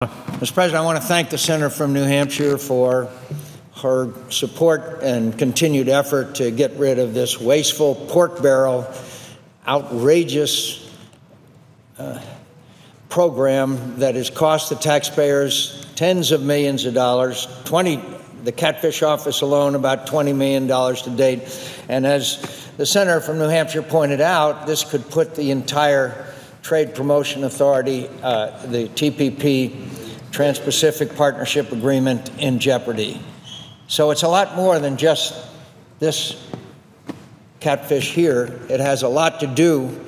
Mr. President, I want to thank the senator from New Hampshire for her support and continued effort to get rid of this wasteful, pork barrel, outrageous program that has cost the taxpayers tens of millions of dollars, the CATFISH office alone about $20 million to date. And as the senator from New Hampshire pointed out, this could put the entire Trade Promotion Authority, the TPP, Trans-Pacific Partnership Agreement, in jeopardy. So it's a lot more than just this catfish here. It has a lot to do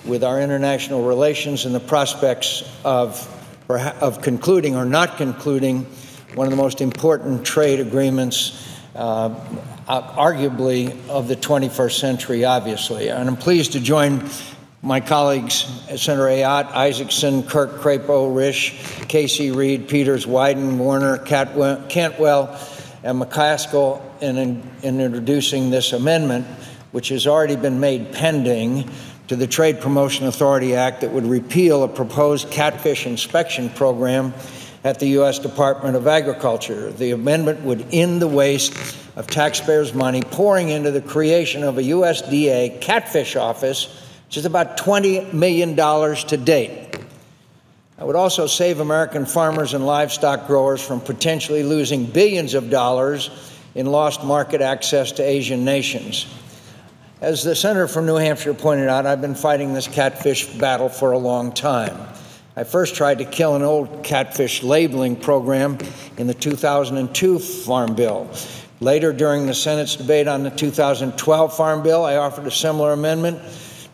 with our international relations and the prospects of concluding or not concluding one of the most important trade agreements, arguably, of the 21st century, obviously. And I'm pleased to join my colleagues, Senator Ayotte, Isaacson, Kirk, Crapo, Risch, Casey, Reed, Peters, Wyden, Warner, Cantwell, and McCaskill in introducing this amendment, which has already been made pending, to the Trade Promotion Authority Act that would repeal a proposed catfish inspection program at the U.S. Department of Agriculture. The amendment would end the waste of taxpayers' money pouring into the creation of a USDA catfish office, which is about $20 million to date. It would also save American farmers and livestock growers from potentially losing billions of dollars in lost market access to Asian nations. As the senator from New Hampshire pointed out, I've been fighting this catfish battle for a long time. I first tried to kill an old catfish labeling program in the 2002 Farm Bill. Later, during the Senate's debate on the 2012 Farm Bill, I offered a similar amendment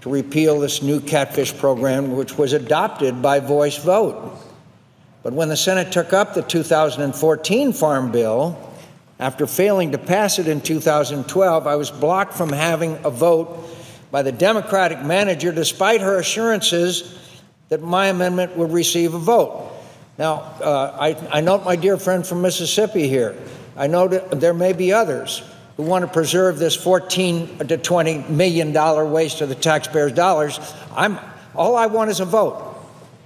to repeal this new catfish program, which was adopted by voice vote. But when the Senate took up the 2014 Farm Bill, after failing to pass it in 2012, I was blocked from having a vote by the Democratic manager, despite her assurances that my amendment would receive a vote. Now, I note my dear friend from Mississippi here. I know that there may be others who want to preserve this $14 to $20 million waste of the taxpayers' dollars. All I want is a vote.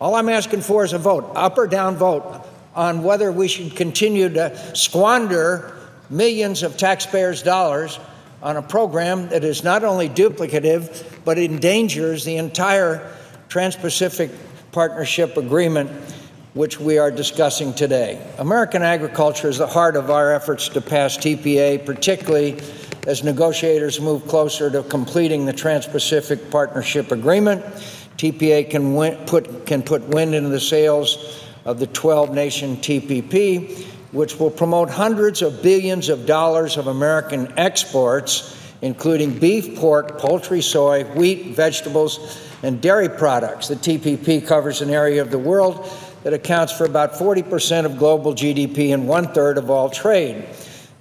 All I'm asking for is a vote, up or down vote, on whether we should continue to squander millions of taxpayers' dollars on a program that is not only duplicative, but endangers the entire Trans-Pacific Partnership Agreement, which we are discussing today. American agriculture is the heart of our efforts to pass TPA, particularly as negotiators move closer to completing the Trans-Pacific Partnership Agreement. TPA can put wind into the sails of the 12-nation TPP, which will promote hundreds of billions of dollars of American exports, including beef, pork, poultry, soy, wheat, vegetables, and dairy products. The TPP covers an area of the world that accounts for about 40% of global GDP and one-third of all trade.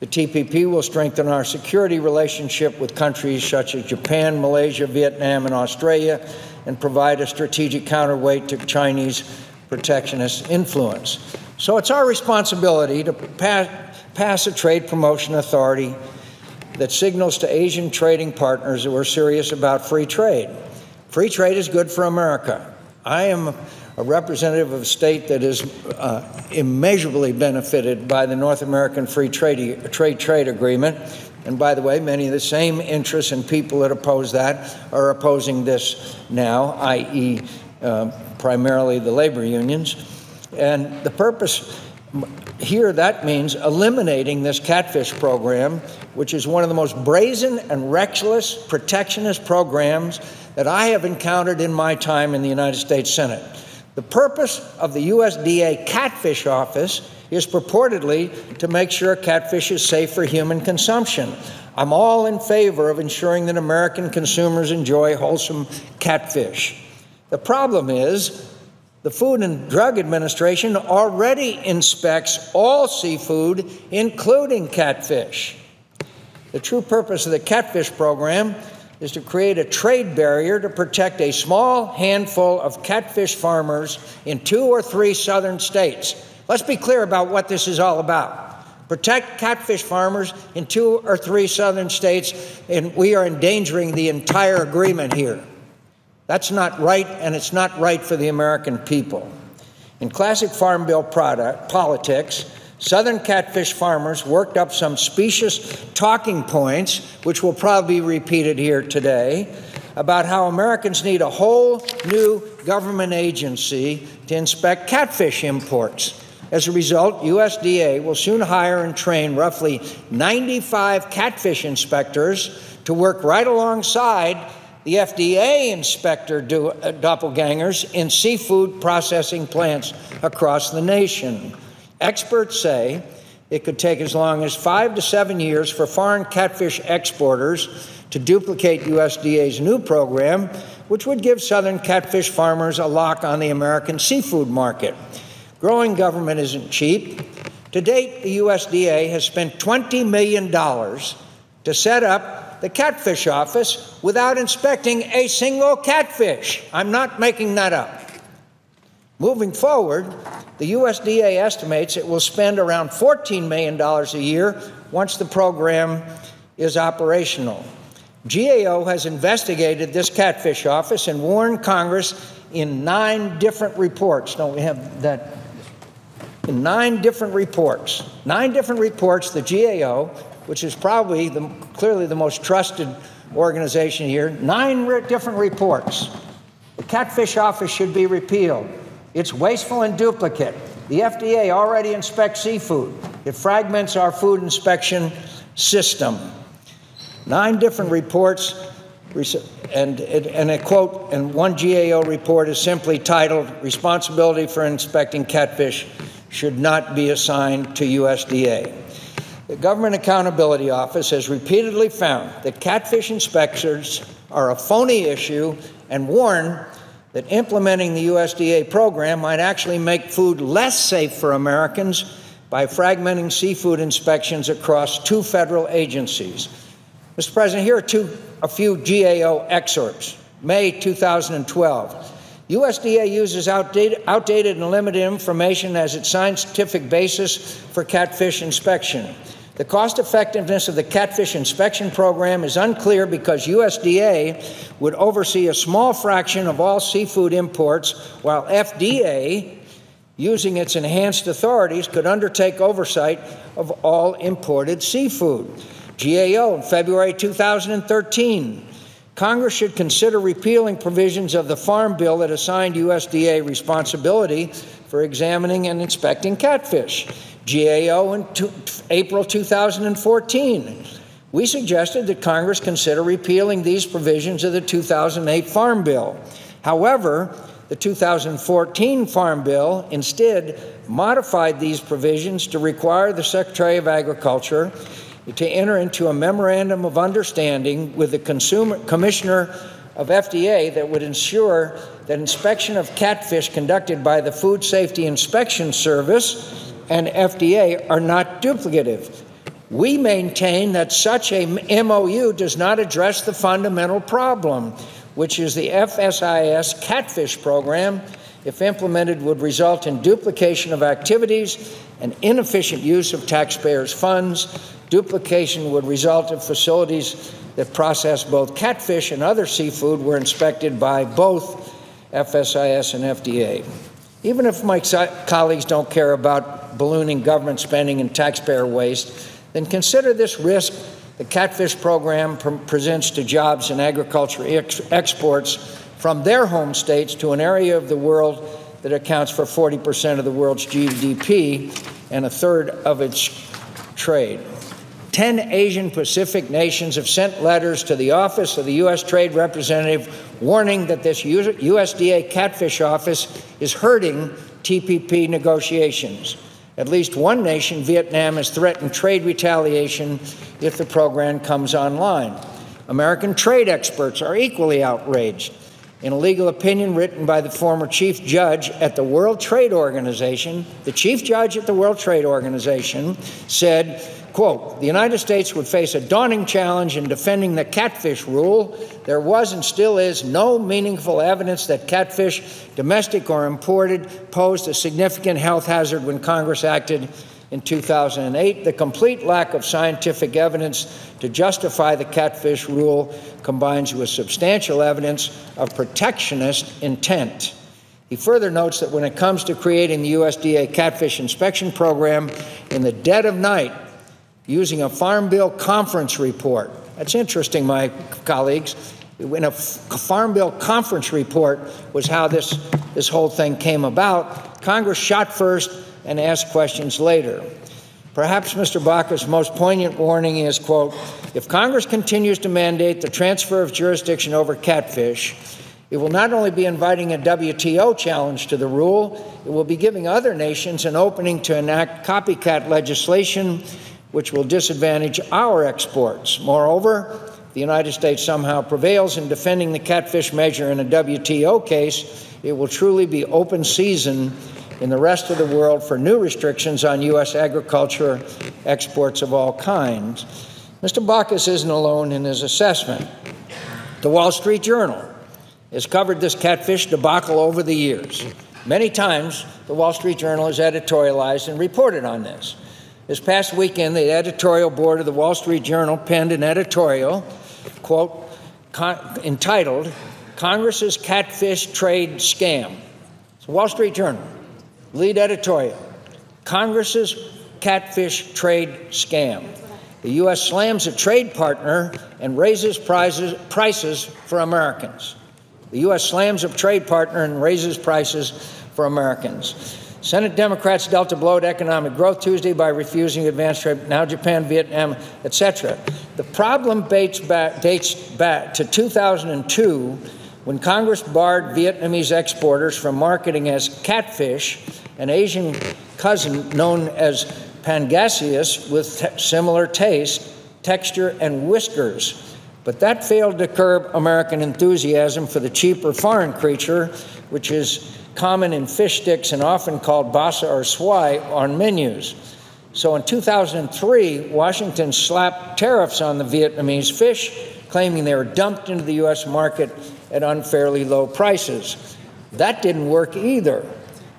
The TPP will strengthen our security relationship with countries such as Japan, Malaysia, Vietnam, and Australia, and provide a strategic counterweight to Chinese protectionist influence. So it's our responsibility to pass a trade promotion authority that signals to Asian trading partners that we're serious about free trade. Free trade is good for America. I am a representative of a state that is immeasurably benefited by the North American Free Trade Agreement. And by the way, many of the same interests and people that oppose that are opposing this now, i.e., primarily the labor unions. And the purpose here, that means eliminating this catfish program, which is one of the most brazen and reckless protectionist programs that I have encountered in my time in the United States Senate. The purpose of the USDA Catfish Office is purportedly to make sure catfish is safe for human consumption. I'm all in favor of ensuring that American consumers enjoy wholesome catfish. The problem is the Food and Drug Administration already inspects all seafood, including catfish. The true purpose of the catfish program is to create a trade barrier to protect a small handful of catfish farmers in 2 or 3 southern states. Let's be clear about what this is all about. Protect catfish farmers in 2 or 3 southern states, and we are endangering the entire agreement here. That's not right, and it's not right for the American people. In classic Farm Bill politics, Southern catfish farmers worked up some specious talking points, which will probably be repeated here today, about how Americans need a whole new government agency to inspect catfish imports. As a result, USDA will soon hire and train roughly 95 catfish inspectors to work right alongside the FDA inspector doppelgangers in seafood processing plants across the nation. Experts say it could take as long as 5 to 7 years for foreign catfish exporters to duplicate USDA's new program, which would give Southern catfish farmers a lock on the American seafood market. Growing government isn't cheap. To date, the USDA has spent $20 million to set up the catfish office without inspecting a single catfish. I'm not making that up. Moving forward, the USDA estimates it will spend around $14 million a year once the program is operational. GAO has investigated this catfish office and warned Congress in 9 different reports. Don't we have that? In 9 different reports. 9 different reports, the GAO, which is probably clearly the most trusted organization here, 9 different reports. The catfish office should be repealed. It's wasteful and duplicate. The FDA already inspects seafood. It fragments our food inspection system. 9 different reports, and a quote, and one GAO report is simply titled, "Responsibility for Inspecting Catfish Should Not Be Assigned to USDA." The Government Accountability Office has repeatedly found that catfish inspectors are a phony issue and warned that implementing the USDA program might actually make food less safe for Americans by fragmenting seafood inspections across 2 federal agencies. Mr. President, here are a few GAO excerpts. May 2012. USDA uses outdated and limited information as its scientific basis for catfish inspection. The cost-effectiveness of the catfish inspection program is unclear because USDA would oversee a small fraction of all seafood imports, while FDA, using its enhanced authorities, could undertake oversight of all imported seafood. GAO in February 2013. Congress should consider repealing provisions of the Farm Bill that assigned USDA responsibility for examining and inspecting catfish. GAO in April 2014. We suggested that Congress consider repealing these provisions of the 2008 Farm Bill. However, the 2014 Farm Bill instead modified these provisions to require the Secretary of Agriculture to enter into a memorandum of understanding with the Commissioner of FDA that would ensure that inspection of catfish conducted by the Food Safety Inspection Service and FDA are not duplicative. We maintain that such a MOU does not address the fundamental problem, which is the FSIS catfish program, if implemented, would result in duplication of activities and inefficient use of taxpayers' funds. Duplication would result in facilities that process both catfish and other seafood were inspected by both FSIS and FDA. Even if my colleagues don't care about ballooning government spending and taxpayer waste, then consider this risk the catfish program presents to jobs and agriculture exports from their home states to an area of the world that accounts for 40% of the world's GDP and a third of its trade. 10 Asian Pacific nations have sent letters to the Office of the U.S. Trade Representative warning that this USDA catfish office is hurting TPP negotiations. At least one nation, Vietnam, has threatened trade retaliation if the program comes online. American trade experts are equally outraged. In a legal opinion written by the former chief judge at the World Trade Organization, the chief judge at the World Trade Organization said, quote, "The United States would face a daunting challenge in defending the catfish rule. There was and still is no meaningful evidence that catfish, domestic or imported, posed a significant health hazard when Congress acted in 2008. The complete lack of scientific evidence to justify the catfish rule combines with substantial evidence of protectionist intent." He further notes that when it comes to creating the USDA catfish inspection program in the dead of night, using a Farm Bill conference report. That's interesting, my colleagues. In a Farm Bill conference report was how this whole thing came about. Congress shot first and asked questions later. Perhaps Mr. Baca's most poignant warning is, quote, if Congress continues to mandate the transfer of jurisdiction over catfish, it will not only be inviting a WTO challenge to the rule, it will be giving other nations an opening to enact copycat legislation which will disadvantage our exports. Moreover, if the United States somehow prevails in defending the catfish measure in a WTO case, it will truly be open season in the rest of the world for new restrictions on U.S. agriculture exports of all kinds. Mr. Baucus isn't alone in his assessment. The Wall Street Journal has covered this catfish debacle over the years. Many times, the Wall Street Journal has editorialized and reported on this. This past weekend, the editorial board of the Wall Street Journal penned an editorial, quote, entitled, Congress's Catfish Trade Scam. It's the Wall Street Journal, lead editorial, Congress's Catfish Trade Scam. The U.S. slams a trade partner and raises prices for Americans. The U.S. slams a trade partner and raises prices for Americans. Senate Democrats dealt a blow to economic growth Tuesday by refusing to advance trade, now Japan, Vietnam, etc. The problem dates back to 2002, when Congress barred Vietnamese exporters from marketing as catfish, an Asian cousin known as pangasius with similar taste, texture, and whiskers. But that failed to curb American enthusiasm for the cheaper foreign creature, which is common in fish sticks and often called basa or swai on menus. So in 2003, Washington slapped tariffs on the Vietnamese fish, claiming they were dumped into the U.S. market at unfairly low prices. That didn't work either.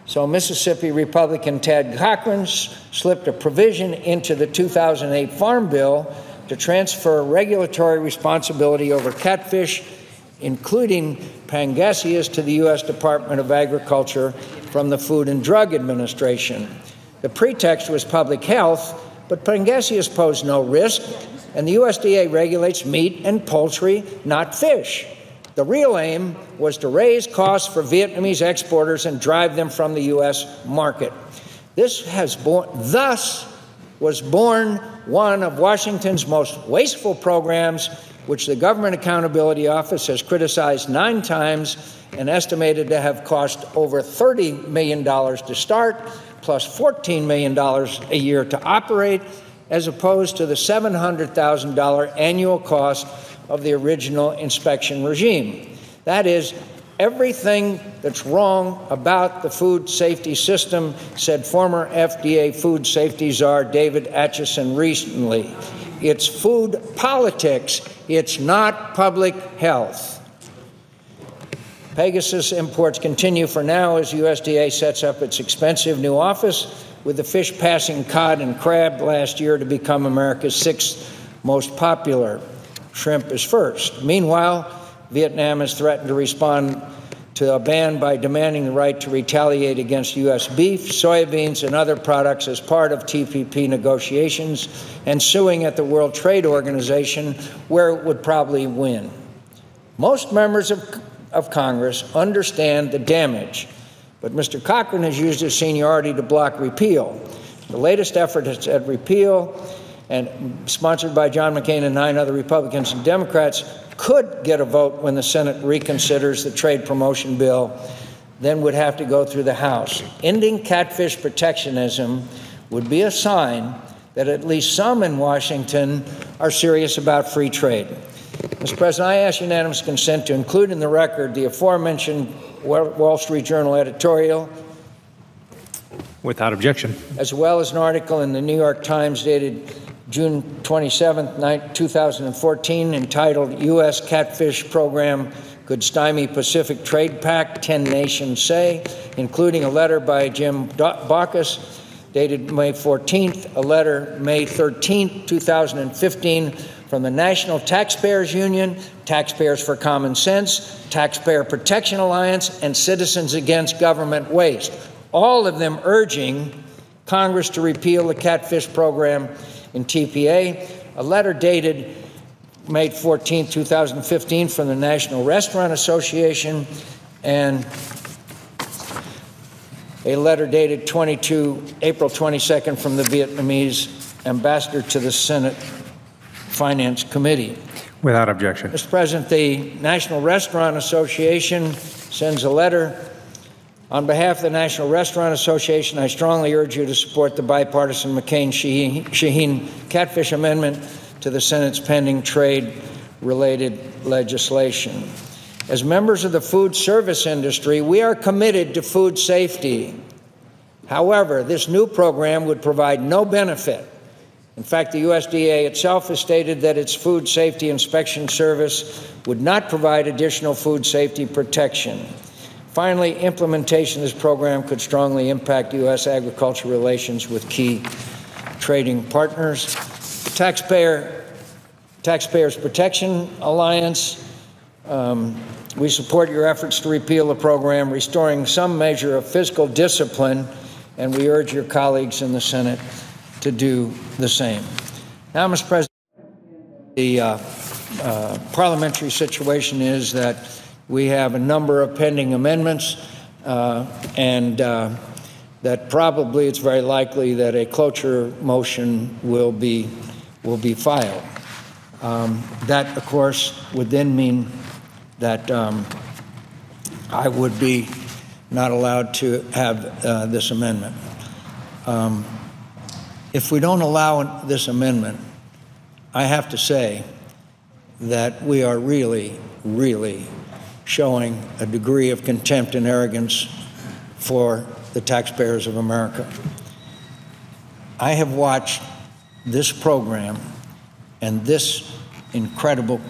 So Mississippi Republican Tad Cochran slipped a provision into the 2008 Farm Bill to transfer regulatory responsibility over catfish, including pangasius, to the U.S. Department of Agriculture from the Food and Drug Administration. The pretext was public health, but pangasius pose no risk, and the USDA regulates meat and poultry, not fish. The real aim was to raise costs for Vietnamese exporters and drive them from the U.S. market. Thus was born one of Washington's most wasteful programs, which the Government Accountability Office has criticized 9 times and estimated to have cost over $30 million to start, plus $14 million a year to operate, as opposed to the $700,000 annual cost of the original inspection regime. That is, everything that's wrong about the food safety system, said former FDA food safety czar David Acheson recently. It's food politics. It's not public health. Pegasus imports continue for now as USDA sets up its expensive new office, with the fish passing cod and crab last year to become America's 6th most popular. Shrimp is first. Meanwhile, Vietnam has threatened to respond to a ban by demanding the right to retaliate against U.S. beef, soybeans, and other products as part of TPP negotiations, and suing at the World Trade Organization, where it would probably win. Most members of Congress understand the damage, but Mr. Cochran has used his seniority to block repeal. The latest effort is at repeal, and sponsored by John McCAIN and 9 other Republicans and Democrats, could get a vote when the Senate reconsiders the trade promotion bill, then would have to go through the House. Ending catfish protectionism would be a sign that at least some in Washington are serious about free trade. Mr. President, I ask unanimous consent to include in the record the aforementioned Wall Street Journal editorial. Without objection. As well as an article in the New York Times dated June 27, 2014, entitled U.S. Catfish Program Could Stymie Pacific Trade Pact, 10 Nations Say, including a letter by Jim Baucus dated May 14th, a letter May 13th, 2015, from the National Taxpayers Union, Taxpayers for Common Sense, Taxpayer Protection Alliance, and Citizens Against Government Waste, all of them urging Congress to repeal the CATFISH program in TPA. A letter dated May 14, 2015 from the National Restaurant Association, and a letter dated April 22nd from the Vietnamese ambassador to the Senate Finance Committee. Without objection. Mr. President, the National Restaurant Association sends a letter. On behalf of the National Restaurant Association, I strongly urge you to support the bipartisan McCAIN-Shaheen CATFISH amendment to the Senate's pending trade-related legislation. As members of the food service industry, we are committed to food safety. However, this new program would provide no benefit. In fact, the USDA itself has stated that its food safety inspection service would not provide additional food safety protection. Finally, implementation of this program could strongly impact U.S. agricultural relations with key trading partners. The Taxpayers Protection Alliance, we support your efforts to repeal the program, restoring some measure of fiscal discipline, and we urge your colleagues in the Senate to do the same. Now, Mr. President, the parliamentary situation is that we have a number of pending amendments, and that probably it's very likely that a cloture motion will be filed. That, of course, would then mean that I would be not allowed to have this amendment. If we don't allow this amendment, I have to say that we are really, really showing a degree of contempt and arrogance for the taxpayers of America. I have watched this program and this incredible,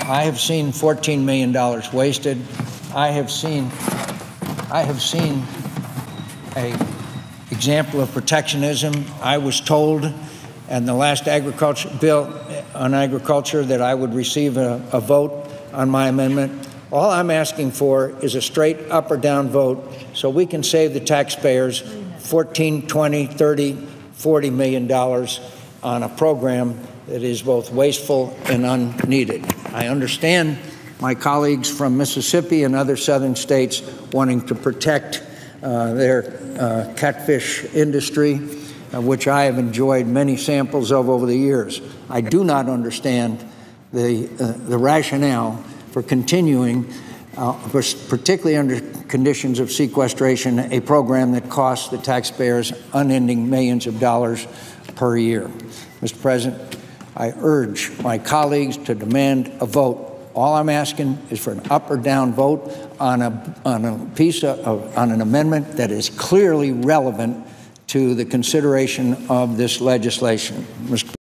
I have seen $14 million wasted. I have seen an example of protectionism. I was told in the last agriculture bill on agriculture that I would receive a vote on my amendment. All I'm asking for is a straight up or down vote so we can save the taxpayers $14, $20, $30, $40 million on a program that is both wasteful and unneeded. I understand my colleagues from Mississippi and other southern states wanting to protect their catfish industry, which I have enjoyed many samples of over the years. I do not understand the rationale for continuing, particularly under conditions of sequestration, a program that costs the taxpayers unending millions of dollars per year. Mr. President, I urge my colleagues to demand a vote. All I'm asking is for an up or down vote on an amendment that is clearly relevant to the consideration of this legislation. Mr. President.